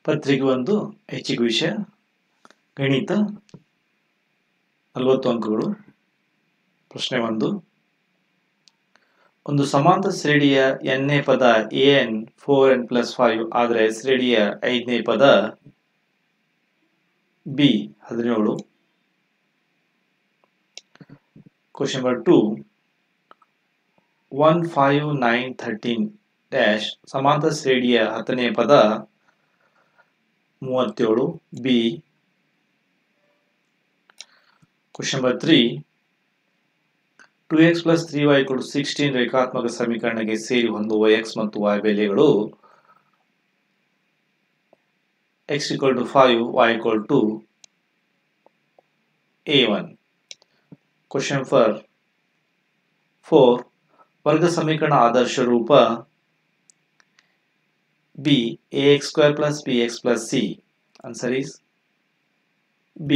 ಪತ್ರಿಕೆ 1 ಐಚ್ಛಿಕ ವಿಷಯ ಗಣಿತ 40 ಅಂಕಗಳು. ಪ್ರಶ್ನೆ 1. ಒಂದು ಸಮಾಂತರ ಶ್ರೇಣಿಯ n-ನೇ ಪದ an 4n + 5 ಆದರೆ ಶ್ರೇಣಿಯ 5ನೇ ಪದ b 17. Question number 2. 1 5 9 13 ಡ್ಯಾಶ್ ಸಮಾಂತರ ಶ್ರೇಣಿಯ 10ನೇ ಪದ 37 b. Question number 3. 2x + 3y = 16 ರೇಖಾತ್ಮಕ ಸಮೀಕರಣಕ್ಕೆ ಸೇರಿ ಹೊಂದುವ x ಮತ್ತು y ಬೆಲೆಗಳು x = 5 y = a1. Question number 4. ವರ್ಗ ಸಮೀಕರಣ ಆದರ್ಶ ರೂಪ b ax² + bx + c. Answer is b.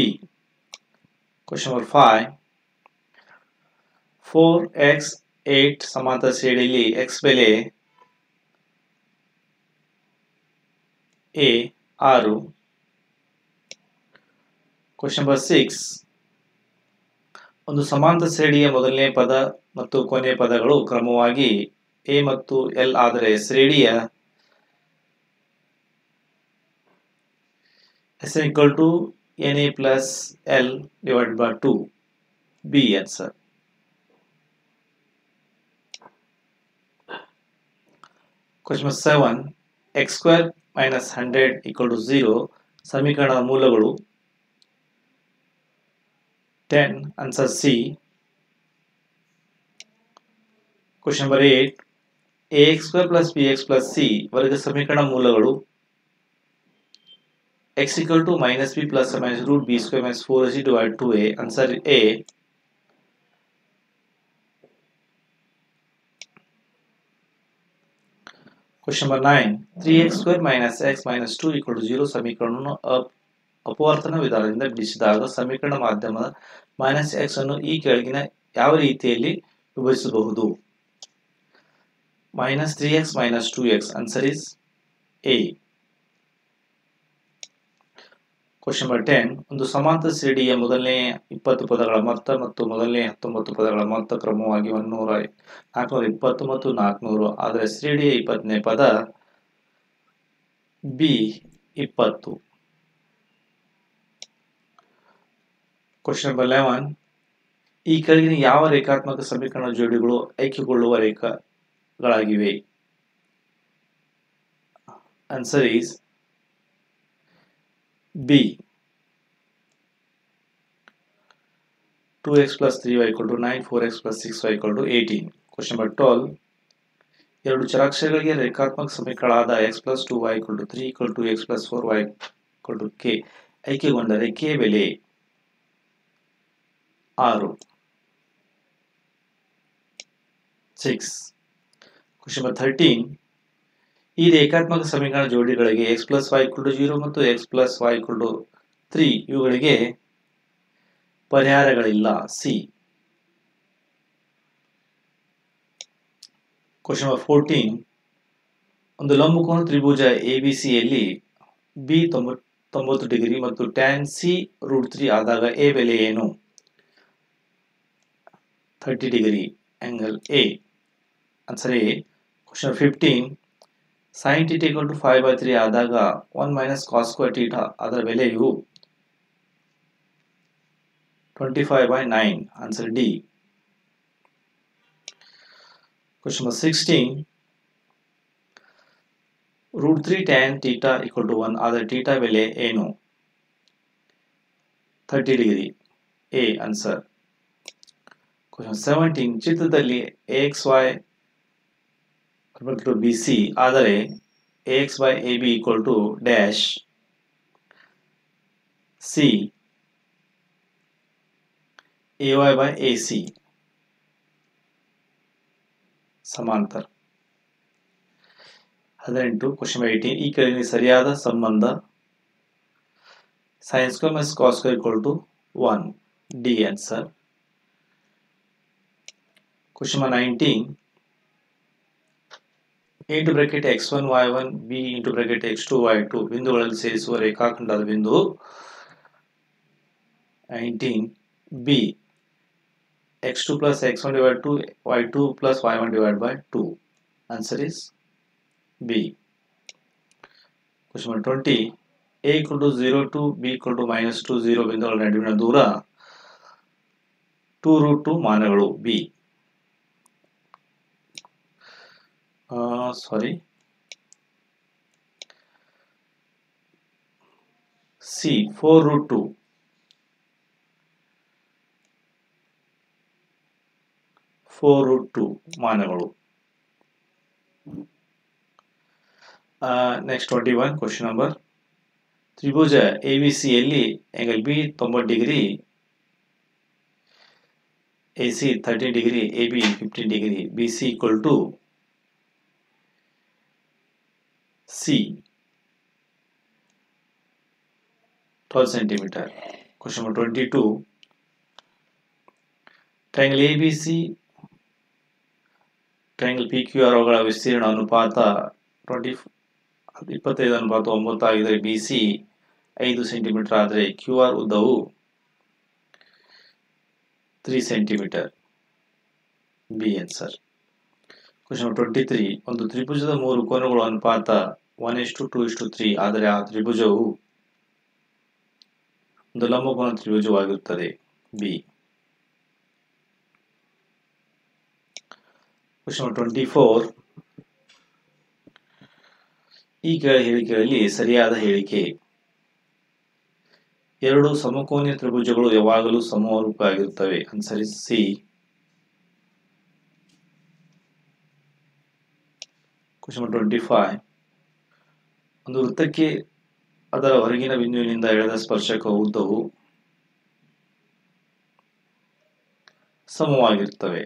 Question number 5. 4x 8 ಸಮಾಂತರ ಶ್ರೇಣಿಯಲ್ಲಿ x ಬೆಲೆ a 6. Question number 6. ಒಂದು ಸಮಾಂತರ ಶ್ರೇಣಿಯ ಮೊದಲನೇ ಪದ ಮತ್ತು ಕೊನೆಯ ಪದಗಳು ಕ್ರಮವಾಗಿ a ಮತ್ತು l ಆದರೆ ಶ್ರೇಣಿಯ Sn = na + l / 2 b. Answer. Question 7. x² - 100 = 0 ಸಮೀಕರಣದ ಮೂಲಗಳು 10. Answer C. Question number 8. ax² + bx + c ವರ್ಗ ಸಮೀಕರಣ ಮೂಲಗಳು x = -b + -√b² - 4ac / 2a. Answer A. Question number 9. 3x² - x - 2 = 0 ಸಮೀಕರಣವನ್ನು ಅಪವರ್ತನ ವಿಧಾನದಿಂದ ಬಿಡಿಸಿದಾಗ ಸಮೀಕರಣ ಮಾಧ್ಯಮದ -x ಅನ್ನು ಈ ಕೆಳಗಿನ ಯಾವ ರೀತಿಯಲ್ಲಿ ವಿಭಜಿಸಬಹುದು? -3x - 2x. Answer is A. Question number 10. ಒಂದು ಸಮಾಂತರ ಶ್ರೇಣಿಯ ಮೊದಲನೇ 20 ಪದಗಳ ಮೊತ್ತ ಮತ್ತು ಮೊದಲನೇ 19 ಪದಗಳ ಮೊತ್ತ ಕ್ರಮವಾಗಿ 100, 420 ಮತ್ತು 400 ಆದರೆ ಶ್ರೇಣಿಯ 20ನೇ ಪದ b 20. Question number 11. ಈ ಕೆಳಗಿನ ಯಾವ ರೇಖಾತ್ಮಕ ಸಮೀಕರಣ ಜೋಡಿಗಳು ಆಯ್ಕೆಗೊಳ್ಳುವ ರೇಖೆಗಳಾಗಿವೆ? Answer is B. 2x + 3y = 9, 4x + 6y = 18. Question number 12. ಎರಡು ಚರಾಕ್ಷರಗಳಿಗೆ ರೇಖಾತ್ಮಕ ಸಮೀಕರಣಗಳಾದ x + 2y = 3 = 2x + 4y = k ಆಯ್ಕೆಗೊಂಡರೆ k ಬೆಲೆ 6. 6. Question number 13. ಈ ರೇಖಾತ್ಮಕ ಸಮೀಕರಣ ಜೋಡಿಗಳಿಗೆ x + y = 0 ಮತ್ತು x + y = 3 ಇವುಗಳಿಗೆ ಪರಿಹಾರಗಳಿಲ್ಲ. C. Question number 14. ಒಂದು ಲಂಬಕೋನ ತ್ರಿಭುಜ ABC ಯಲ್ಲಿ b 90 ಡಿಗ್ರಿ ಮತ್ತು tan c √3 ಆದಾಗ a ಬೆಲೆ ಏನು? 30 degree angle A. Answer A. Question 15. sin θ = 5/3 ಆದಾಗ 1 - cos² θ ಅದರ ಬೆಲೆಯು 25/9. Answer D. Question number 16. √3 tan θ = 1 ಆದರೆ θ ಬೆಲೆ ಏನು? 30 ಡಿಗ್ರಿ A. Answer. Question 17. ಚಿತ್ರದಲ್ಲಿ AXY = BC ಆದರೆ AX/AB = ಡ್ಯಾಶ್ C AY/AC ಸಮಾಂತರ. 18. Question 18. ಈ ಕೆಳಗಿನ ಸರಿಯಾದ ಸಂಬಂಧ sin² - cos² = 1 D. Answer. Question number 19. A into bracket x1 y1 B into bracket x2 y2 ಬಿಂದುಗಳಲ್ಲಿ ಸೇರಿಸುವ ರೇಖಾಖಂಡದ ಬಿಂದು 19 B x2 plus x1 divided to y2 plus y1 divided by 2. Answer is B. Question number 20. A equal to 0 to B equal to minus 2 0 ಬಿಂದುಗಳ ನಡುವಿನ ದೂರ 2 root 2 ಮಾನಗಳು B. C 4 root 2. 4 root 2 ಮಾನಗಳು. Next 21 question number. ತ್ರಿಭುಜ ABC ಯಲ್ಲಿ angle B 90 degree, AC 30 degree, AB 15 degree, BC equal to C 12 centimeter. Question number 22. Triangle ABC, triangle PQR ಅವುಗಳ ವಿಸ್ತೀರ್ಣ ಅನುಪಾತ 25:9 ಆಗಿದ್ರೆ BC 5 centimetre ಆದರೆ QR ಉದ್ದವು 3 centimetre. B answer. Question number 23. ಒಂದು ತ್ರಿಭುಜದ 3 ಕೋನಗಳ ಅನುಪಾತ 1:2:3 ಆದರೆ ಆ ತ್ರಿಭುಜವು ಒಂದು ಲಂಬಕೋನ ತ್ರಿಭುಜವಾಗಿರುತ್ತದೆ. B. Question number 24. ಈ ಕೆಳ ಹೇಳಿಕೆಗಳಲ್ಲಿ ಸರಿಯಾದ ಹೇಳಿಕೆ. ಎರಡು ಸಮಕೋನೀಯ ತ್ರಿಭುಜಗಳು ಯಾವಾಗಲೂ ಸಮರೂಪ ಆಗಿರುತ್ತವೆ. Answer is C. Question number 25. ಒಂದು ವೃತ್ತಕ್ಕೆ ಅದರ ಹೊರಗಿನ ಬಿಂದುವಿನಿಂದ ಎಳೆದ ಸ್ಪರ್ಶಕ ಉದ್ದವು ಸಮವಾಗಿರುತ್ತದೆ.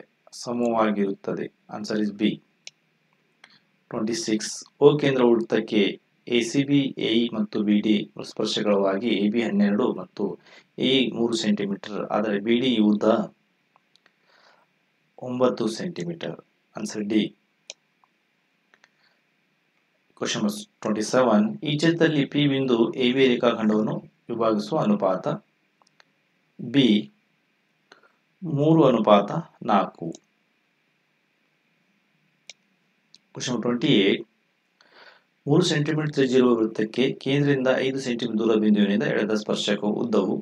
Answer is B. 26. ಓ ಕೇಂದ್ರ ವೃತ್ತಕ್ಕೆ ACB, AE ಮತ್ತು BD ಸ್ಪರ್ಶಕಗಳಾಗಿ AB 12 ಮತ್ತು AE 3 ಸೆಂಟಿಮೀಟರ್ ಆದರೆ BD ಉದ್ದ 9 centimetre. Answer D. Question number 27. ಈ ಚಿತ್ರದಲ್ಲಿ P ಬಿಂದು AB ರೇಖಾಖಂಡವನ್ನು ವಿಭಾಗಿಸುವ ಅನುಪಾತ B 3:4. Question number 28. 3 ಸೆಂಟಿಮೀಟರ್ ತ್ರಿಜ್ಯವಿರುವ ವೃತ್ತಕ್ಕೆ ಕೇಂದ್ರದಿಂದ 5 ಸೆಂಟಿಮೀಟರ್ ದೂರ ಬಿಂದುವಿನಿಂದ ಎಳೆದ ಸ್ಪರ್ಶಕ ಉದ್ದವು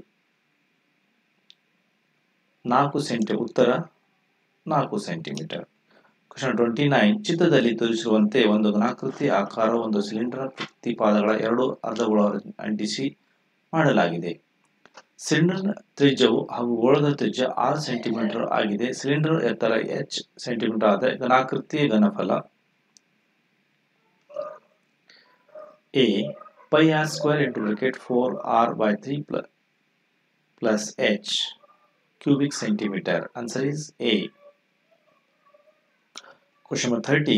4 ಸೆಂಟಿಮೀಟರ್. ಉತ್ತರ 4 ಸೆಂಟಿಮೀಟರ್. Question number 29. ಚಿತ್ರದಲ್ಲಿ ತೋರಿಸಿರುವಂತೆ ಒಂದು ಘನಾಕೃತಿ ಆಕಾರ ಒಂದು ಸಿಲಿಂಡರ್ ಪ್ರತಿಪಾದಗಳ 2 ಅರ್ಧಗೋಳಗಳನ್ನು ಅಂಟಿಸಿ ಮಾಡಲಾಗಿದೆ. ಸಿಲಿಂಡರ್ನ ತ್ರಿಜ್ಯವು ಹಾಗೂ ಗೋಳದ ತ್ರಿಜ್ಯ 6 ಸೆಂಟಿಮೀಟರ್ ಆಗಿದೆ. ಸಿಲಿಂಡರ್ ಎತ್ತರ h ಸೆಂಟಿಮೀಟರ್ ಆದರೆ ಘನಾಕೃತಿಯ ಘನಫಲ A pi r square into bracket 4r/3 plus h cubic centimeter. Answer is A. Question number 30.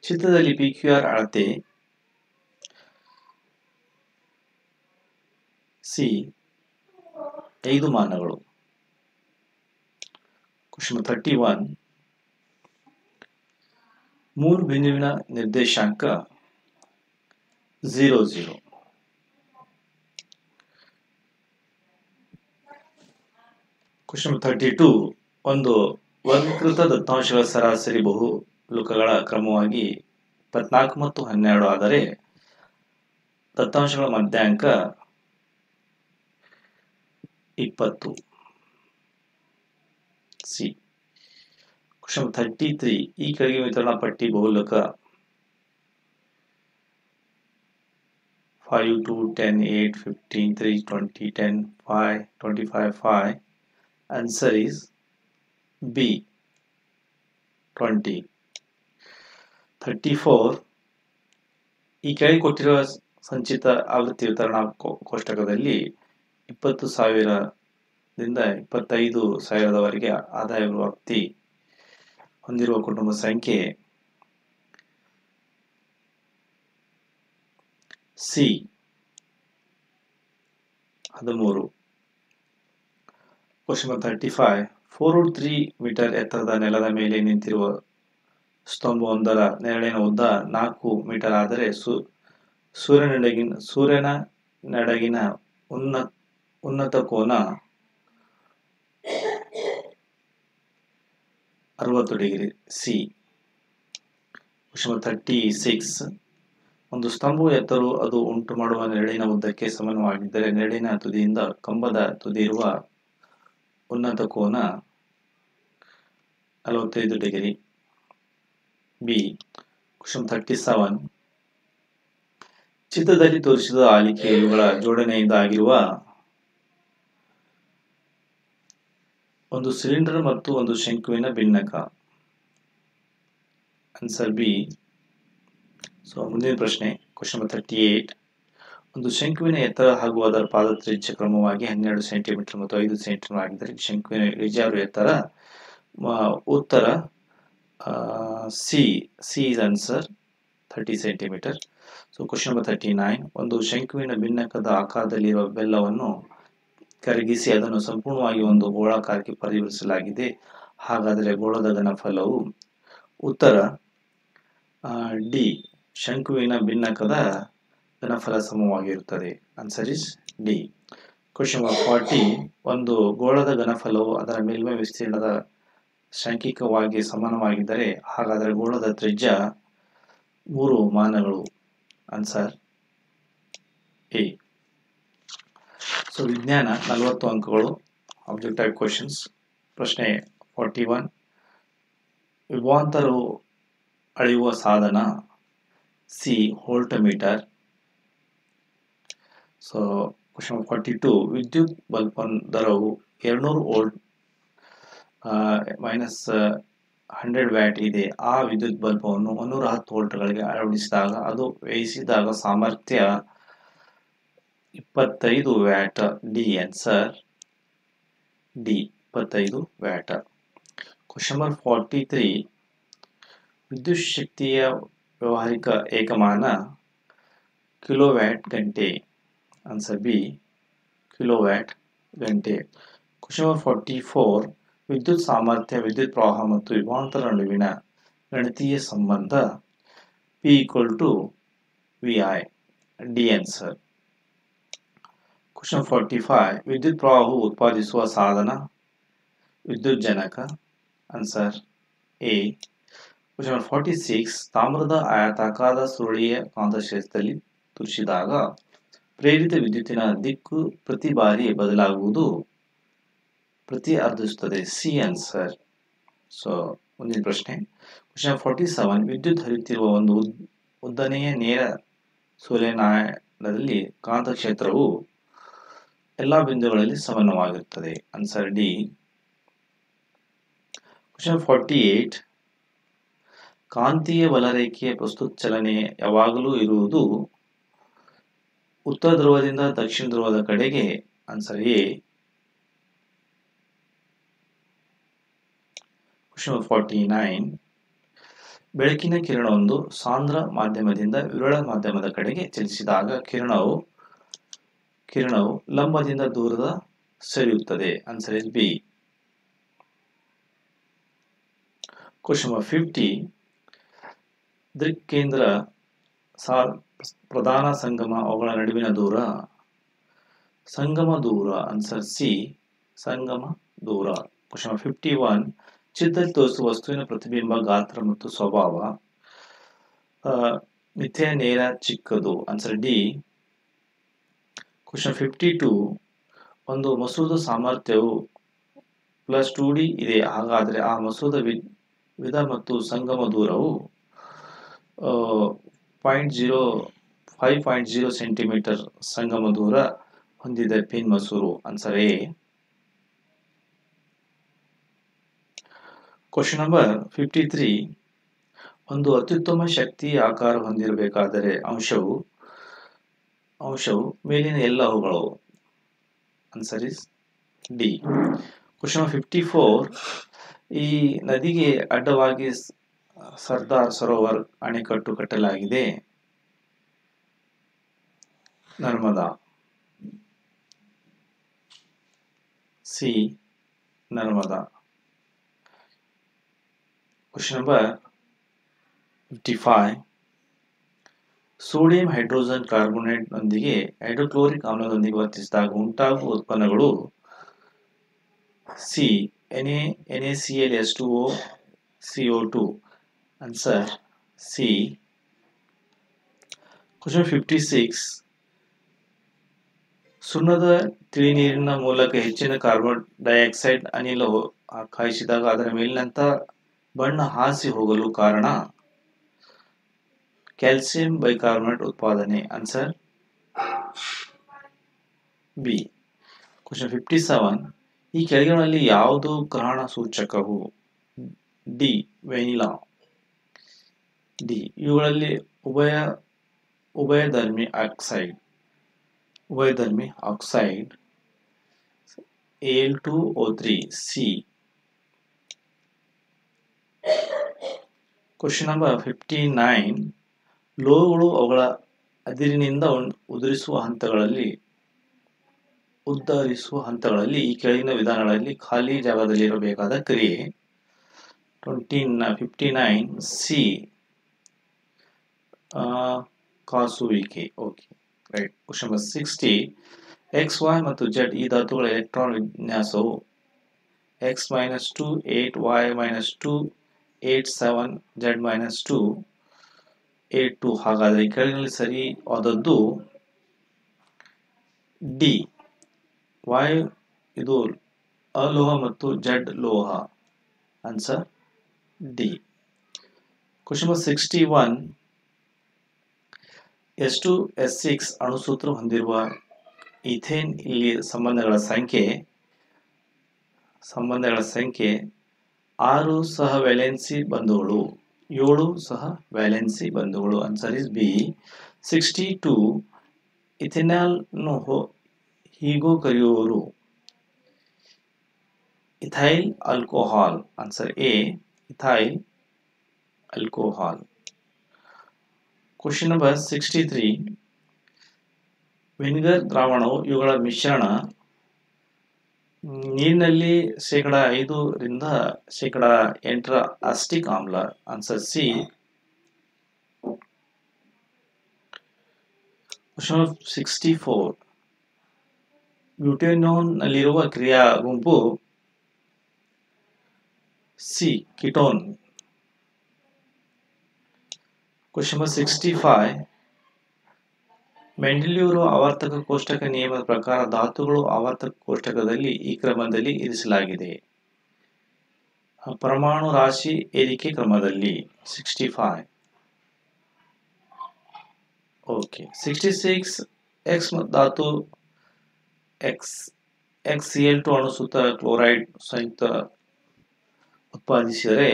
ಚಿತ್ರದಲ್ಲಿ PQR ಅಳತೆ C 5 ಮಾನಗಳು. Question number 31. 3 ಬಿಂದುವಿನ ನಿರ್ದೇಶಾಂಕ 0 0. Question number 32. ಒಂದು ವರ್ಗೀಕೃತ ದತ್ತಾಂಶಗಳ ಸರಾಸರಿ ಬಹುಲಕಗಳ ಕ್ರಮವಾಗಿ 24 ಮತ್ತು 12 ಆದರೆ ದತ್ತಾಂಶಗಳ ಮಧ್ಯಾಂಕ 20. C. Question number 33. ಈ ಕೆಳಗೆ ವಿತರಣಾ ಪಟ್ಟಿ ಬಹುಲಕ 5 2 10 8 15 3 20 10 5 25 5. Answer is B 20. 34. ಈ ಕೆಳಗೆ ಕೊಟ್ಟಿರುವ ಸಂಚಿತ ಆವೃತ್ತಿ ವಿತರಣಾ ಕೋಷ್ಟಕದಲ್ಲಿ 20,000ದಿಂದ 25,000ದವರೆಗೆ ಆದಾಯ ವ್ಯಾಪ್ತಿ ಹೊಂದಿರುವ ಕುಟುಂಬ ಸಂಖ್ಯೆ C 13. Question number 35. 4 root 3 metre ಎತ್ತರದ ನೆಲದ ಮೇಲೆ ನಿಂತಿರುವ ಸ್ತಂಭವೊಂದರ ನೆರಳಿನ ಉದ್ದ 4 ಮೀಟರ್ ಆದರೆ ಸೂರ್ಯನ ನೆರಳಿನ ಉನ್ನತ ಕೋನ 60 ಡಿಗ್ರಿ ಸಿ. ಕ್ವೆಶ್ಚನ್ 36. ಒಂದು ಸ್ತಂಭವು ಎತ್ತರವು ಅದು ಉಂಟು ಮಾಡುವ ನೆರಳಿನ ಉದ್ದಕ್ಕೆ ಸಮಾನವಾಗಿದ್ದರೆ ನೆರಳಿನ ತುದಿಯಿಂದ ಕಂಬದ ತುದಿ ಇರುವ ಉನ್ನತ ಕೋನ 45 ಡಿಗ್ರಿ ಬಿ. ಕ್ವೆಶ್ಚನ್ 37. ಚಿತ್ರದಲ್ಲಿ ತೋರಿಸಿದ ಆಲಿಕೆ ಇವುಗಳ ಜೋಡಣೆಯಿಂದ ಆಗಿರುವ ಒಂದು ಸಿಲಿಂಡರ್ ಮತ್ತು ಒಂದು ಶಂಕುವಿನ ಭಿನ್ನಕ. Answer B. ಮುಂದಿನ ಪ್ರಶ್ನೆ ಕ್ವೆಶ್ಚನ್ 38. ಒಂದು ಶಂಕುವಿನ ಎತ್ತರ ಹಾಗೂ ಅದರ ಪಾದ ತ್ರಿಜ್ಯ ಕ್ರಮವಾಗಿ 12 ಸೆಂಟಿಮೀಟರ್ ಮತ್ತು 5 ಸೆಂಟಿಮೀಟರ್ ಆಗಿದ್ದರೆ ಶಂಕುವಿನ ಇಳಿಜಾರು ಎತ್ತರ. ಉತ್ತರ C. Is answer 30 centimetre. Question number 39. ಒಂದು ಶಂಕುವಿನ ಭಿನ್ನಕದ ಆಕಾರದಲ್ಲಿರುವ ಬೆಲ್ಲವನ್ನು ಕರಗಿಸಿ ಅದನ್ನು ಸಂಪೂರ್ಣವಾಗಿ ಒಂದು ಗೋಳಾಕಾರಕ್ಕೆ ಪರಿವರ್ತಿಸಲಾಗಿದೆ. ಹಾಗಾದರೆ ಗೋಳದ ಘನಫಲವು. ಉತ್ತರ ಡಿ. ಶಂಕುವಿನ ಭಿನ್ನಕದ ಘನಫಲ ಸಮವಾಗಿರುತ್ತದೆ. Answer is D. Question number 40. ಒಂದು ಗೋಳದ ಘನಫಲವು ಅದರ ಮೇಲ್ಮೈ ವಿಸ್ತೀರ್ಣದ ಸಾಂಖ್ಯಿಕವಾಗಿ ಸಮಾನವಾಗಿದ್ದರೆ ಹಾಗಾದರೆ ಗೋಳದ ತ್ರಿಜ್ಯ 3 ಮಾನಗಳು. Answer A. ವಿಜ್ಞಾನ 40 ಅಂಕಗಳು. Object type questions. ಪ್ರಶ್ನೆ 41. ವಿಭವಾಂತರವು ಅಳೆಯುವ ಸಾಧನ. ಸಿ. ವೋಲ್ಟಮೀಟರ್. ಕ್ವೆಶ್ಚನ್ 42. ವಿದ್ಯುತ್ ಬಲ್ಬ್ ದರವು 200 ವೋಲ್ಟ್ -100 ವ್ಯಾಟ್ ಇದೆ. ಆ ವಿದ್ಯುತ್ ಬಲ್ಬನ್ನು 110 ವೋಲ್ಟ್ಗಳಿಗೆ ಅಳವಡಿಸಿದಾಗ ಅದು ವ್ಯಯಿಸಿದಾಗ ಸಾಮರ್ಥ್ಯ 25 watt. D. Answer D. 25 watt. Question number 43. ವಿದ್ಯುತ್ ಶಕ್ತಿಯ ವ್ಯಾವಹಾರಿಕ ಏಕಮಾನ ಕಿಲೋವ್ಯಾಟ್ ಗಂಟೆ. Answer B. ಕಿಲೋವ್ಯಾಟ್ ಗಂಟೆ. Question number 44. ವಿದ್ಯುತ್ ಸಾಮರ್ಥ್ಯ, ವಿದ್ಯುತ್ ಪ್ರವಾಹ ಮತ್ತು ವಿಭವಾಂತರ ನಡುವಿನ ಗಣಿತೀಯ ಸಂಬಂಧ P = VI. D. Answer. Question 45. ವಿದ್ಯುತ್ ಪ್ರವಾಹವು ಉತ್ಪಾದಿಸುವ ಸಾಧನ. ವಿದ್ಯುಜ್ಜನಕ. Answer A. ಕ್ವೆಶ್ಚನ್ 46. ತಾಮ್ರದ ಆಯತಾಕಾರದ ಸುರುಳಿಯ ಕಾಂತಕ್ಷೇತ್ರದಲ್ಲಿ ತುರಿಸಿದಾಗ ಪ್ರೇರಿತ ವಿದ್ಯುತ್ತಿನ ದಿಕ್ಕು ಪ್ರತಿ ಬಾರಿ ಬದಲಾಗುವುದು. ಪ್ರತಿರ್ಧಿಸುತ್ತದೆ. ಸಿ. ಆನ್ಸರ್. ಮುಂದಿನ ಪ್ರಶ್ನೆ ಕ್ವೆಶ್ಚನ್ 47. ವಿದ್ಯುತ್ ಹರಿಯುತ್ತಿರುವ ಒಂದು ಉದ್ದನೆಯ ನೇರ ಸೊಲೆನಾಯ್ಡ್ನಲ್ಲಿ ಕಾಂತಕ್ಷೇತ್ರವು ಎಲ್ಲಾ ಬಿಂದುಗಳಲ್ಲಿ ಸಮಾನವಾಗಿರುತ್ತದೆ. Answer D. ಕ್ವೆಶ್ಚನ್ 48. ಕಾಂತೀಯ ಬಲರೇಖೆಯ ಪ್ರಸ್ತುತ ಚಲನೆ ಯಾವಾಗಲೂ ಇರುವುದು ಉತ್ತರ ಧ್ರುವದಿಂದ ದಕ್ಷಿಣ ಧ್ರುವದ ಕಡೆಗೆ. Answer A. ಕ್ವೆಶ್ಚನ್ 49. ಬೆಳಕಿನ ಕಿರಣವೊಂದು ಸಾಂದ್ರ ಮಾಧ್ಯಮದಿಂದ ವಿರಳ ಮಾಧ್ಯಮದ ಕಡೆಗೆ ಚಲಿಸಿದಾಗ ಕಿರಣವು ಲಂಬದಿಂದ ದೂರದ ಸರಿಯುತ್ತದೆ. Answer is B. Question number 50. ದೃಕ್ಕೇಂದ್ರ ಪ್ರಧಾನ ಸಂಗಮ ಅವುಗಳ ನಡುವಿನ ದೂರ. ಸಂಗಮ ದೂರ. Answer C. ಸಂಗಮ ದೂರ. Question number 51. ಚಿತ್ರದಲ್ಲಿ ತೋರಿಸುವ ವಸ್ತುವಿನ ಪ್ರತಿಬಿಂಬ ಗಾತ್ರ ಮತ್ತು ಸ್ವಭಾವ. ಮಿಥ್ಯ, ನೇರ, ಚಿಕ್ಕದು. Answer D. ಕ್ವೆಶ್ಚನ್ 52. ಒಂದು ಮಸೂರದ ಸಾಮರ್ಥ್ಯವು +2D ಇದೆ. ಹಾಗಾದರೆ ಆ ಮಸೂರದ ವಿಧ ಮತ್ತು ಸಂಗಮ ದೂರವು 5.0 ಸೆಂಟಿಮೀಟರ್ ಸಂಗಮ ದೂರ ಹೊಂದಿದೆ ಪಿನ್ ಮಸೂರು. Answer A. Question number 53. ಒಂದು ಅತ್ಯುತ್ತಮ ಶಕ್ತಿ ಆಕಾರ ಹೊಂದಿರಬೇಕಾದರೆ ಅಂಶವು ಮೇಲಿನ ಎಲ್ಲ ಅವುಗಳು. Answer is D. Question number 54. ಈ ನದಿಗೆ ಅಡ್ಡವಾಗಿ ಸರ್ದಾರ್ ಸರೋವರ್ ಅಣೆಕಟ್ಟು ಕಟ್ಟಲಾಗಿದೆ. Narmada. C. Narmada. Question number 55 sodium hydrogen carbonate ನೊಂದಿಗೆ ಹೈಡ್ರೋಕ್ಲೋರಿಕ್ ಆಮ್ಲದೊಂದಿಗೆ ವರ್ತಿಸಿದಾಗ ಉಂಟಾಗುವ ಉತ್ಪನ್ನಗಳು C NaCl CO2 answer C. Question 56 ಸುಣ್ಣದ ತಿಳಿನೀರಿನ ಮೂಲಕ ಹೆಚ್ಚಿನ ಕಾರ್ಬನ್ ಡೈಆಕ್ಸೈಡ್ ಅನಿಲ ಕಾಯಿಸಿದಾಗ ಅದರ ಮೇಲಿನಂತ ಬಣ್ಣ ಹಾಸಿ ಹೋಗಲು ಕಾರಣ ಕ್ಯಾಲ್ಸಿಯಂ ಬೈಕಾರ್ಬನೇಟ್ ಉತ್ಪಾದನೆ ಆನ್ಸರ್ ಬಿ. ಕ್ವೆಶ್ಚನ್ 57 ಈ ಕೆಳಗಿನಲ್ಲಿ ಯಾವುದು ಗ್ರಹಣ ಸೂಚಕವು ಡಿ ವೆನಿಲಾ, ಡಿ ಇವುಗಳಲ್ಲಿ ಉಭಯಧರ್ಮಿ oxide Al2O3 C. Question number 59 ಲೋಹಗಳು ಅವುಗಳ ಅದಿರಿನಿಂದ ಉದ್ಧರಿಸುವ ಹಂತಗಳಲ್ಲಿ ಈ ಕೆಳಗಿನ ವಿಧಾನಗಳಲ್ಲಿ ಖಾಲಿ ಜಾಗದಲ್ಲಿರಬೇಕಾದ ಕ್ರಿಯೆ 59 ಸಿ ಕಾಸುವಿಕೆ. Okay right. Question number 60 X Y ಮತ್ತು ಜೆಡ್ ಈ ಧಾತುಗಳ ಎಲೆಕ್ಟ್ರಾನ್ ವಿನ್ಯಾಸವು x-2 8 y-2 8 7 z-2 8 2. ಹಾಗಾದರೆ ಈ ಕೆಳಗಿನಲ್ಲಿ ಸರಿಯಾದದ್ದು ಡಿ. y ಇದು ಅಲೋಹ ಮತ್ತು z ಲೋಹ answer D. Question number 61 S2S6 ಅಣುಸೂತ್ರ ಹೊಂದಿರುವ ಈಥೇನ್ ಇಲ್ಲಿ ಸಂಬಂಧಗಳ ಸಂಖ್ಯೆ 6 ಸಹ ವ್ಯಾಲೆನ್ಸಿ ಬಂಧುಗಳು 7 ಸಹ ವ್ಯಾಲೆನ್ಸಿ ಬಂಧುಗಳು ಆನ್ಸರ್ ಇಸ್ ಬಿ. 62 ಇಥೆನಾಲ್ ಹೀಗೂ ಕರೆಯುವರು ethyl alcohol answer A ethyl alcohol. Question number 63 vinegar ದ್ರಾವಣವು ಇವುಗಳ ಮಿಶ್ರಣ ನೀರಿನಲ್ಲಿ 5 ರಿಂದ 8 ಅಸಿಟಿಕ್ ಆಮ್ಲ answer C. Question number 64 butanone ನಲ್ಲಿರುವ ಕ್ರಿಯಾ ಗುಂಪು ಸಿ ಕಿಟೋನ್. ಕ್ವೆಶ್ಚನ್ ನಂಬರ್ 65 ಮೆಂಡೆಲಿಯವರ ಆವರ್ತಕ ಕೋಷ್ಟಕ ನಿಯಮದ ಪ್ರಕಾರ ಧಾತುಗಳು ಆವರ್ತಕ ಕೋಷ್ಟಕದಲ್ಲಿ ಈ ಕ್ರಮದಲ್ಲಿ ಇರಿಸಲಾಗಿದೆ ಪರಮಾಣು ರಾಶಿ ಏರಿಕೆ ಕ್ರಮದಲ್ಲಿ 65. ಓಕೆ 66 ಎಕ್ಸ್ ಧಾತು XCl2 ಅಣುಸೂತ್ರ ಕ್ಲೋರೈಡ್ ಸಂಯುಕ್ತ ಉತ್ಪಾದಿಸಿದರೆ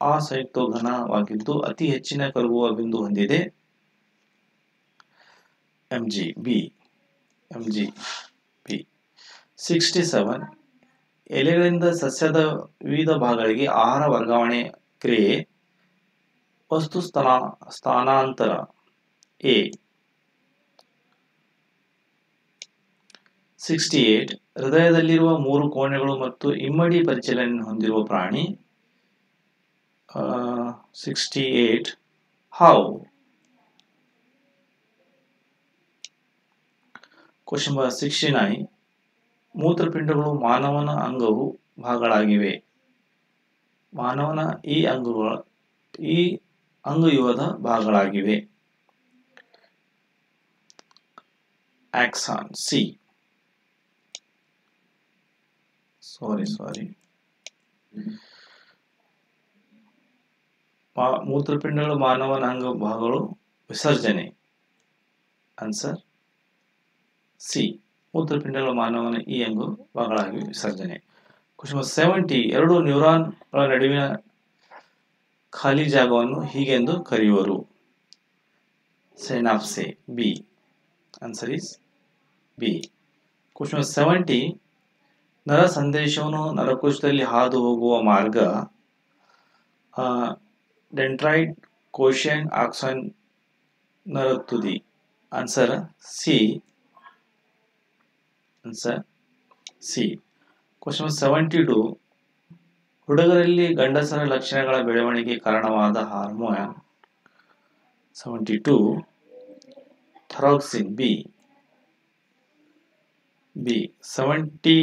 ಆ ಸಂಯುಕ್ತವು ಘನವಾಗಿದ್ದು ಅತಿ ಹೆಚ್ಚಿನ ಕರಗುವ ಬಿಂದು ಹೊಂದಿದೆ Mg. 67 ಎಲೆಗಳಿಂದ ಸಸ್ಯದ ವಿವಿಧ ಭಾಗಗಳಿಗೆ ಆಹಾರ ವರ್ಗಾವಣೆ ಕ್ರಿಯೆ ವಸ್ತು ಸ್ಥಾನಾಂತರ ಎ. 68 ಹೃದಯದಲ್ಲಿರುವ 3 ಕೋಣೆಗಳು ಮತ್ತು ಇಮ್ಮಡಿ ಪರಿಚಲನೆ ಹೊಂದಿರುವ ಪ್ರಾಣಿ 68 ಹಾವು. ಕ್ವೆಶ್ಚನ್ ನಂಬರ್ 69 ಮೂತ್ರಪಿಂಡಗಳು ಮಾನವನ ಅಂಗವು ಭಾಗಗಳಾಗಿವೆ ಮಾನವನ ಈ ಅಂಗವ್ಯೂಹದ ಭಾಗಗಳಾಗಿವೆ ಆಕ್ಸಾನ್ ಸಿ. ಸಾರಿ ಮೂತ್ರಪಿಂಡಗಳು ಮಾನವನ ಅಂಗ ಭಾಗಗಳು ವಿಸರ್ಜನೆ ಆನ್ಸರ್ ಸಿ. ಮೂತ್ರಪಿಂಡಗಳು ಮಾನವನ ಈ ಅಂಗ ಭಾಗಗಳಾಗಿ ವಿಸರ್ಜನೆ. ಕ್ವೆಶ್ಚನ್ ನಂಬರ್ 70 ಎರಡು ನ್ಯೂರಾನ್ಗಳ ನಡುವಿನ ಖಾಲಿ ಜಾಗವನ್ನು ಹೀಗೆಂದು ಕರೆಯುವರು synapse B. Answer is B. Question number 70 ನರ ಸಂದೇಶವನ್ನು ನರಕೋಶದಲ್ಲಿ ಹಾದು ಹೋಗುವ ಮಾರ್ಗ ಡೆಂಡ್ರೈಟ್ ಕೋಶನ್ ಆಕ್ಸಾನ್ ನರ ತುದಿ answer C. Answer C. Question number 72 ಹುಡುಗರಲ್ಲಿ ಗಂಡಸರ ಲಕ್ಷಣಗಳ ಬೆಳವಣಿಗೆ ಕಾರಣವಾದ ಹಾರ್ಮೋನ್ 72 ಥೈರಾಕ್ಸಿನ್ ಬಿ 70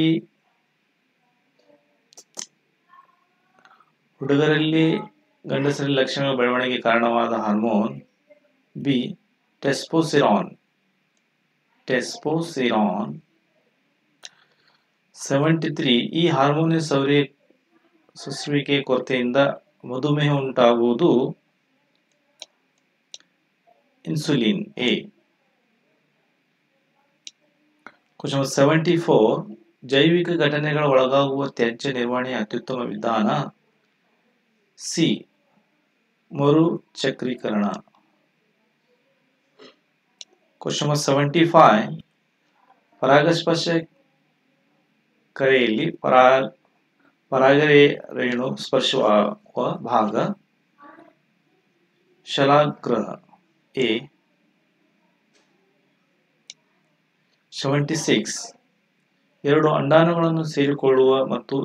ಹುಡುಗರಲ್ಲಿ ಗಂಡಸರಲ್ಲಿ ಲಕ್ಷಣಗಳ ಬೆಳವಣಿಗೆ ಕಾರಣವಾದ ಹಾರ್ಮೋನ್ ಬಿ ಟೆಸ್ಟೋಸ್ಟೆರಾನ್ 73 ಈ ಹಾರ್ಮೋನ್ ಸೋಸುವಿಕೆ ಕೊರತೆಯಿಂದ ಮಧುಮೇಹ ಉಂಟಾಗುವುದು ಇನ್ಸುಲಿನ್ ಎ. ಕ್ವೆಶ್ಚನ್ 74 ಜೈವಿಕ ಘಟನೆಗಳ ಒಳಗಾಗುವ ತ್ಯಾಜ್ಯ ನಿರ್ವಹಣೆಯ ಅತ್ಯುತ್ತಮ ವಿಧಾನ ಸಿ ಮರುಚಕ್ರೀಕರಣ. ಕ್ವೆಶ್ಚನ್ 75 ಪರಾಗಸ್ಪರ್ಶ ಕರೆಯಲ್ಲಿ ಪರಾಗರೇಣು ಸ್ಪರ್ಶವಾಗುವ ಭಾಗ ಶಲಾಗ್ರಹ ಎ. 76 ಎರಡು ಅಂಡಾಣುಗಳನ್ನು ಸೇರಿಕೊಳ್ಳುವ ಮತ್ತು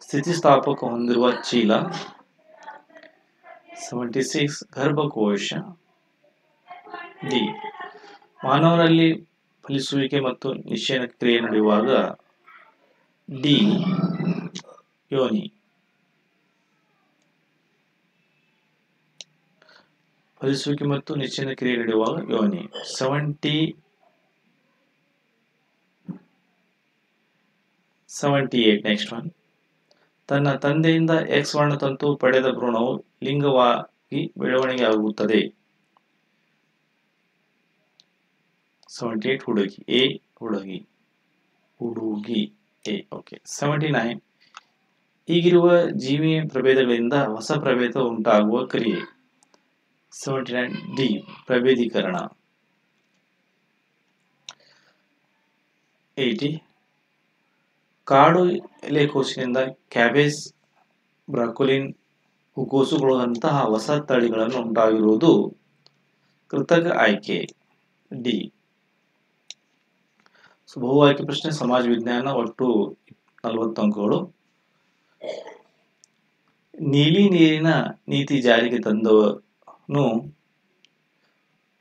ಸ್ಥಿತಿಸ್ಥಾಪಕ ಹೊಂದಿರುವ ಚೀಲ 76 ಗರ್ಭಕೋಶ ಡಿ. ಮಾನವರಲ್ಲಿ ಫಲಿಸುವಿಕೆ ಮತ್ತು ನಿಶ್ಚಯನ ಕ್ರಿಯೆ ನಡೆಯುವಾಗ ಡಿ. ಯೋನಿ. ಫಲಿಸುವಿಕೆ ಮತ್ತು ನಿಶ್ಚಯನ ಕ್ರಿಯೆ ನಡೆಯುವಾಗ ಯೋನಿ. 78 ನೆಕ್ಸ್ಟ್ ಒನ್. ತನ್ನ ತಂದೆಯಿಂದ ಎಕ್ಸ್ ವರ್ಣತಂತು ಪಡೆದ ಭ್ರೂಣವು ಲಿಂಗವಾಗಿ ಬೆಳವಣಿಗೆ ಆಗುತ್ತದೆ. 78 ಹುಡುಗಿ ಎ. ಹುಡುಗಿ ಎ. ಓಕೆ. 79 ಈಗಿರುವ ಜೀವಿ ಪ್ರಭೇದಗಳಿಂದ ಹೊಸ ಪ್ರಭೇದ ಉಂಟಾಗುವ ಕ್ರಿಯೆ 79 ಡಿ. ಪ್ರಭೇದೀಕರಣ. 80 ಕಾಡು ಎಲೆಕೋಸಿನಿಂದ ಕ್ಯಾಬೇಜ್, ಬ್ರಾಕೊಲಿನ್, ಹೂಕೋಸುಗಳಂತಹ ಹೊಸ ತಳಿಗಳನ್ನು ಉಂಟಾಗಿರುವುದು ಕೃತಕ ಆಯ್ಕೆ ಡಿ. ಬಹು ಆಯ್ಕೆ ಪ್ರಶ್ನೆ ಸಮಾಜ ವಿಜ್ಞಾನ ಒಟ್ಟು 40 ಅಂಕಗಳು. ನೀಲಿ ನೀರಿನ ನೀತಿ ಜಾರಿಗೆ ತಂದವನು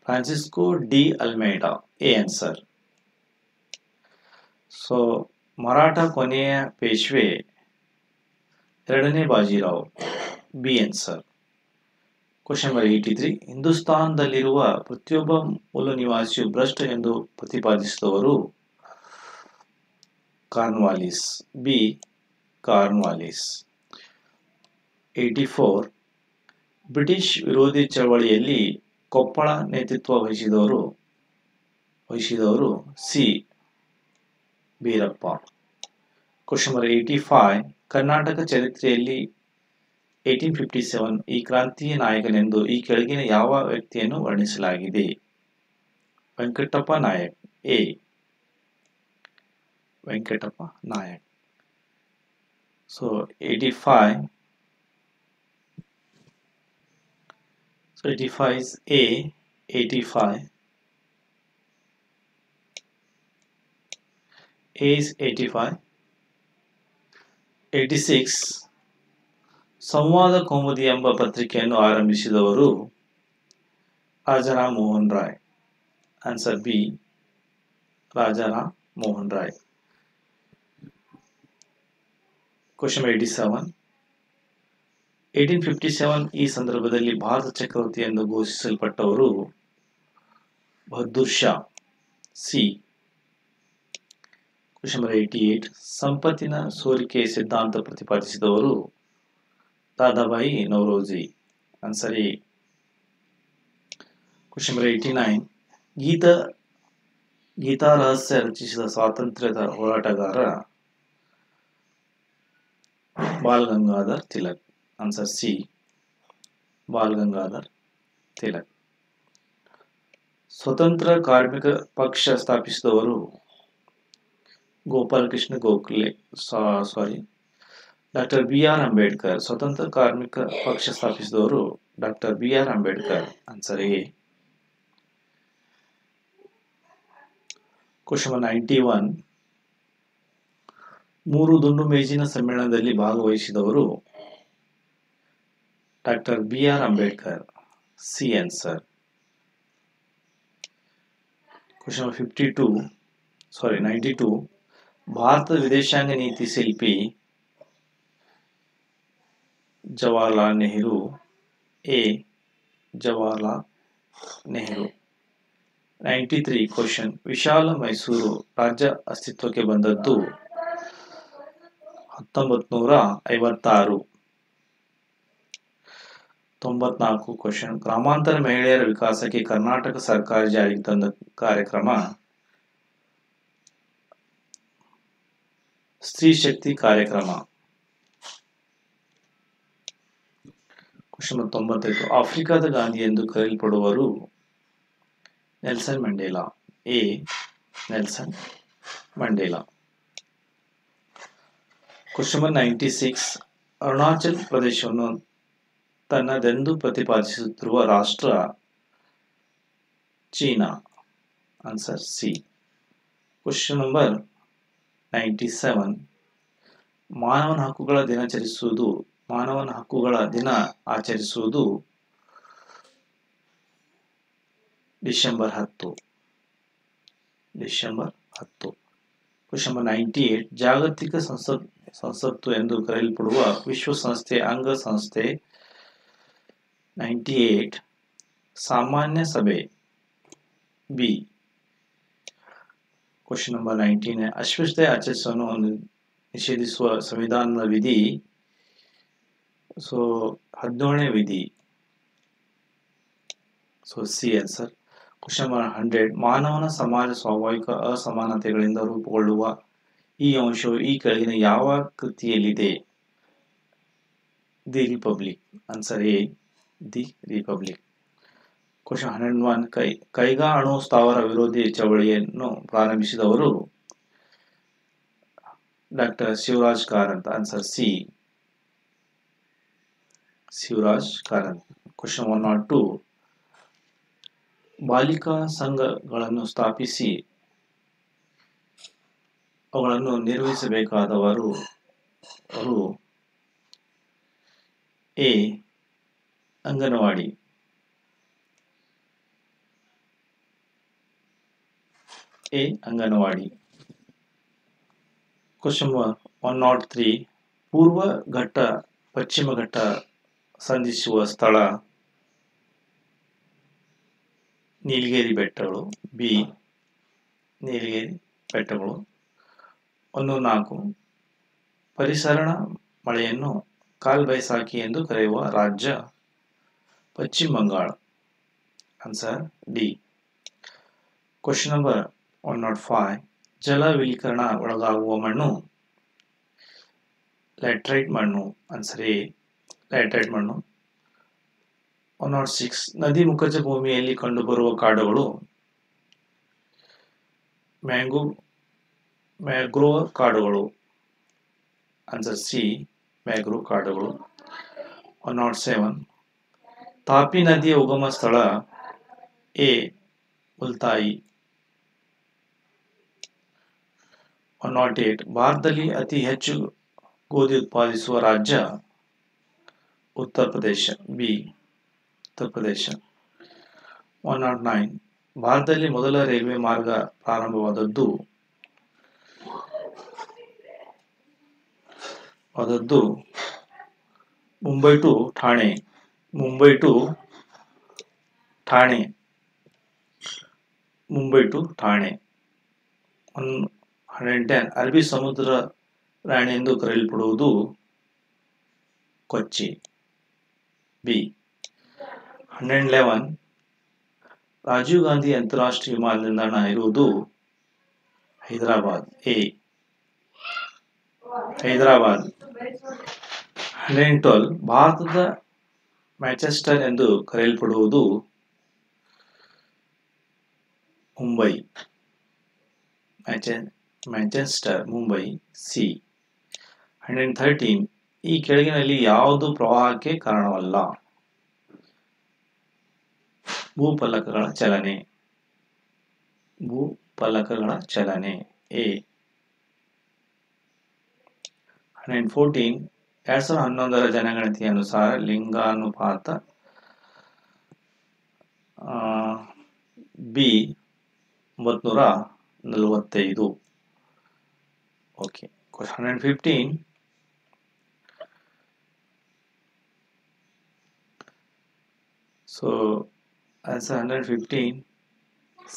Francisco de Almeida A answer. So Maratha ಕೊನೆಯ ಪೇಶ್ವೆ ಎರಡನೇ Bajirao B answer. Question number 83 ಹಿಂದೂಸ್ತಾನದಲ್ಲಿರುವ ಪ್ರತಿಯೊಬ್ಬ ಮೂಲ ನಿವಾಸಿಯು ಭ್ರಷ್ಟ ಎಂದು ಪ್ರತಿಪಾದಿಸಿದವರು ಕಾರ್ನ್ವಾಲಿಸ್ ಬಿ. ಕಾರ್ನ್ವಾಲಿಸ್. 84 ಬ್ರಿಟಿಷ್ ವಿರೋಧಿ ಚಳವಳಿಯಲ್ಲಿ ಕೊಪ್ಪಳ ನೇತೃತ್ವ ವಹಿಸಿದವರು C. Beerappa. Question number 85 Karnataka ಚರಿತ್ರೆಯಲ್ಲಿ 1857 ಈ ಕ್ರಾಂತಿಯ ನಾಯಕನೆಂದು ಈ ಕೆಳಗಿನ ಯಾವ ವ್ಯಕ್ತಿಯನ್ನು ವರ್ಣಿಸಲಾಗಿದೆ? Venkatappa Nayak A. Venkatappa Nayak. So 85 is A. 85 A is 85. 86 ಸಂವಾದ ಕೌಮುದಿ ಎಂಬ ಪತ್ರಿಕೆಯನ್ನು ಆರಂಭಿಸಿದವರು Rajaram Mohan Roy. Answer B. Rajaram Mohan Roy. Question 87 1857 ಈ ಸಂದರ್ಭದಲ್ಲಿ ಭಾರತ ಚಕ್ರವರ್ತಿ ಎಂದು ಘೋಷಿಸಲ್ಪಟ್ಟವರು Bahadur Shah C. Question number 88 ಸಂಪತ್ತಿನ ಸೋರಿಕೆ ಸಿದ್ಧಾಂತ ಪ್ರತಿಪಾದಿಸಿದವರು Dadabhai Naoroji. Answer A. Question number 89 Gita Rahasya ರಚಿಸಿದ ಸ್ವಾತಂತ್ರ್ಯದ ಹೋರಾಟಗಾರ ಬಾಲ್ ಗಂಗಾಧರ್ ತಿಲಕ್. Answer C. ಬಾಲ್ ಗಂಗಾಧರ್ ತಿಲಕ್. ಸ್ವತಂತ್ರ ಕಾರ್ಮಿಕ ಪಕ್ಷ ಸ್ಥಾಪಿಸಿದವರು ಗೋಪಾಲಕೃಷ್ಣ ಗೋಖಲೆ ಡಾಕ್ಟರ್ ಬಿ.ಆರ್. ಅಂಬೇಡ್ಕರ್. ಸ್ವತಂತ್ರ ಕಾರ್ಮಿಕ ಪಕ್ಷ ಸ್ಥಾಪಿಸಿದವರು doctor B R. Ambedkar. Answer A. Question number 91 ಮೂರು ದುಂಡು ಮೇಜಿನ ಸಮ್ಮೇಳನದಲ್ಲಿ ಭಾಗವಹಿಸಿದವರು doctor B R. Ambedkar C. Answer. Question 92 ಭಾರತದ ವಿದೇಶಾಂಗ ನೀತಿ ಶಿಲ್ಪಿ ಜವಾಹರ್ಲಾಲ್ ನೆಹರು. ಎ ಜವಾಹರ್ಲಾಲ್ ನೆಹರು. 93 ಕ್ವಶನ್ ವಿಶಾಲ ಮೈಸೂರು ರಾಜ್ಯ ಅಸ್ತಿತ್ವಕ್ಕೆ ಬಂದದ್ದು 1956. 94 ಕ್ವಶನ್ ಗ್ರಾಮಾಂತರ ಮಹಿಳೆಯರ ವಿಕಾಸಕ್ಕೆ ಕರ್ನಾಟಕ ಸರ್ಕಾರ ಜಾರಿಗೆ ತಂದ ಕಾರ್ಯಕ್ರಮ ಸ್ತ್ರೀ ಶಕ್ತಿ ಕಾರ್ಯಕ್ರಮ. ಕ್ವಶನ್ 95 ಆಫ್ರಿಕಾದ ಗಾಂಧಿ ಎಂದು ಕರೆಯಲ್ಪಡುವರು Nelson Mandela. A Nelson Mandela. Question 96 Arunachal ಪ್ರದೇಶವನ್ನು ತನ್ನದೆಂದು ಪ್ರತಿಪಾದಿಸುತ್ತಿರುವ ರಾಷ್ಟ್ರ China. Answer C. Question number 97 ಮಾನವನ ಹಕ್ಕುಗಳ ದಿನ ಆಚರಿಸುವುದು ಡಿಸೆಂಬರ್ 10. ಕ್ವಶನ್ ನಂಬರ್ 98 ಜಾಗತಿಕ ಸಂಸತ್ತು ಎಂದು ಕರೆಯಲ್ಪಡುವ ವಿಶ್ವಸಂಸ್ಥೆ ಅಂಗಸಂಸ್ಥೆ 98 ಸಾಮಾನ್ಯ ಸಭೆ ಬಿ. ಕ್ವಶನ್ ನಂಬರ್ 99 ಅಸ್ಪೃಶ್ಯತೆ ಆಚರಿಸುವನ್ನು ನಿಷೇಧಿಸುವ ಸಂವಿಧಾನದ ವಿಧಿ 17ನೇ ವಿಧಿ. C answer. ಕ್ವಶನ್ ನಂಬರ್ 100 ಮಾನವನ ಸಮಾಜ ಸ್ವಾಭಾವಿಕ ಅಸಮಾನತೆಗಳಿಂದ ರೂಪುಗೊಳ್ಳುವ ಈ ಅಂಶವು ಈ ಕೆಳಗಿನ ಯಾವ ಕೃತಿಯಲ್ಲಿದೆ? The Republic. Answer A the Republic. Question 101 Kaiga ಅಣು ಸ್ಥಾವರ ವಿರೋಧಿ ಚಳವಳಿಯನ್ನು ಪ್ರಾರಂಭಿಸಿದವರು doctor Shivaraj Karanth. Answer C Shivaraj Karanth. Question 102 ಬಾಲಿಕಾ ಸಂಘಗಳನ್ನು ಸ್ಥಾಪಿಸಿ ಅವುಗಳನ್ನು ನಿರ್ವಹಿಸಬೇಕಾದವರು ಎ ಅಂಗನವಾಡಿ. ಕ್ವಶನ್ 103 ಪೂರ್ವ ಘಟ್ಟ ಪಶ್ಚಿಮ ಘಟ್ಟ ಸಂಧಿಸುವ ಸ್ಥಳ ನೀಲಗಿರಿ ಬೆಟ್ಟಗಳು. ಬಿ ನೀಲಗಿರಿ ಬೆಟ್ಟಗಳು. 104 ಪರಿಸರಣ ಮಳೆಯನ್ನು ಕಾಲ್ಬೈಸಾಖಿ ಎಂದು ಕರೆಯುವ ರಾಜ್ಯ ಪಶ್ಚಿಮ ಬಂಗಾಳ. Answer D. ಕ್ವಶನ್ ನಂಬರ್ 105 ಜಲ ವಿಲೀಕರಣ ಒಳಗಾಗುವ ಮಣ್ಣು ಲ್ಯಾಟರೈಟ್ ಮಣ್ಣು. ಆನ್ಸರ್ ಎ ಲ್ಯಾಟರೈಟ್ ಮಣ್ಣು. 106 ನದಿ ಮುಖಜ ಭೂಮಿಯಲ್ಲಿ ಕಂಡುಬರುವ ಕಾಡುಗಳು ಮ್ಯಾಂಗ್ರೋವ್ ಕಾಡುಗಳು. ಆನ್ಸರ್ ಸಿ ಮ್ಯಾಂಗ್ರೋವ್ ಕಾಡುಗಳು. 107 ತಾಪಿ ನದಿಯ ಉಗಮ ಸ್ಥಳ ಎ ಮುಲ್ತಾಯಿ. 108 ಭಾರತದಲ್ಲಿ ಅತಿ ಹೆಚ್ಚು ಗೋಧಿ ಉತ್ಪಾದಿಸುವ ರಾಜ್ಯ ಉತ್ತರ ಪ್ರದೇಶ. ಬಿ ಉತ್ತರ ಪ್ರದೇಶ. 109 ಭಾರತದಲ್ಲಿ ಮೊದಲ ರೈಲ್ವೆ ಮಾರ್ಗ ಪ್ರಾರಂಭವಾದದ್ದು ಮುಂಬೈ ಟು ಠಾಣೆ. 110 ಅರಬ್ಬಿ ಸಮುದ್ರ ರಾಣಿ ಎಂದು ಕರೆಯಲ್ಪಡುವುದು ಕೊಚ್ಚಿ. ಬಿ. 111 ರಾಜೀವ್ ಗಾಂಧಿ ಅಂತಾರಾಷ್ಟ್ರೀಯ ವಿಮಾನ ನಿಲ್ದಾಣ ಇರುವುದು ಹೈದರಾಬಾದ್. ಎ ಹೈದರಾಬಾದ್. 112 ಭಾರತದ ಮ್ಯಾಂಚೆಸ್ಟರ್ ಎಂದು ಕರೆಯಲ್ಪಡುವುದು ಮುಂಬೈ. ಮ್ಯಾಂಚೆಸ್ಟರ್ ಮುಂಬೈ. ಸಿ. 113 ಈ ಕೆಳಗಿನಲ್ಲಿ ಯಾವುದು ಪ್ರವಾಹಕ್ಕೆ ಕಾರಣವಲ್ಲ? ಭೂಫಲಕಗಳ ಚಲನೆ. ಎ. 114 2011ರ ಜನಗಣತಿಯ ಅನುಸಾರ ಲಿಂಗಾನುಪಾತ B 945. Okay. Question 115. So answer 115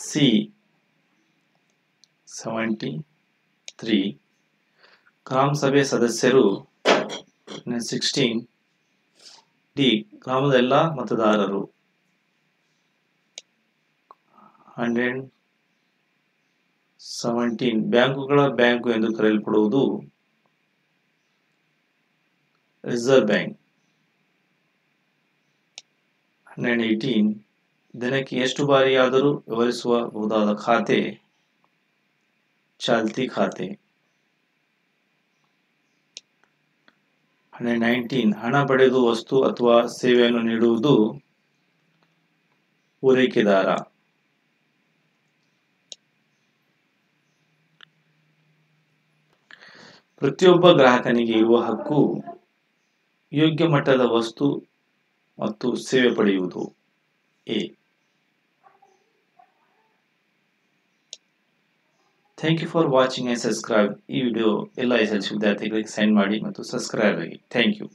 C 73. ಗ್ರಾಮ ಸಭೆ ಸದಸ್ಯರು 16. ಡಿ ಗ್ರಾಮದ ಎಲ್ಲ ಮತದಾರರು 117. ಬ್ಯಾಂಕುಗಳ ಬ್ಯಾಂಕು ಎಂದು ಕರೆಯಲ್ಪಡುವುದು ರಿಸರ್ವ್ ಬ್ಯಾಂಕ್. 118. ದಿನಕ್ಕೆ ಎಷ್ಟು ಬಾರಿಯಾದರೂ ವ್ಯವಹರಿಸಬಹುದಾದ ಖಾತೆ ಚಾಲ್ತಿ ಖಾತೆ. 119. ಹಣ ಪಡೆದು ವಸ್ತು ಅಥವಾ ಸೇವೆಯನ್ನು ನೀಡುವುದು ಪೂರೈಕೆದಾರ. 1 ಪ್ರತಿಯೊಬ್ಬ ಗ್ರಾಹಕನಿಗೆ ಇರುವ ಹಕ್ಕು ಯೋಗ್ಯ ಮಟ್ಟದ ವಸ್ತು ಮತ್ತು ಸೇವೆ ಪಡೆಯುವುದು. A. Thank you for watching and subscribe. ಈ ವಿಡಿಯೋ ಎಲ್ಲ SSLC ವಿದ್ಯಾರ್ಥಿಗಳಿಗೆ ಸೆಂಡ್ ಮಾಡಿ ಮತ್ತು ಸಬ್ಸ್ಕ್ರೈಬ್ ಆಗಿ. Thank you.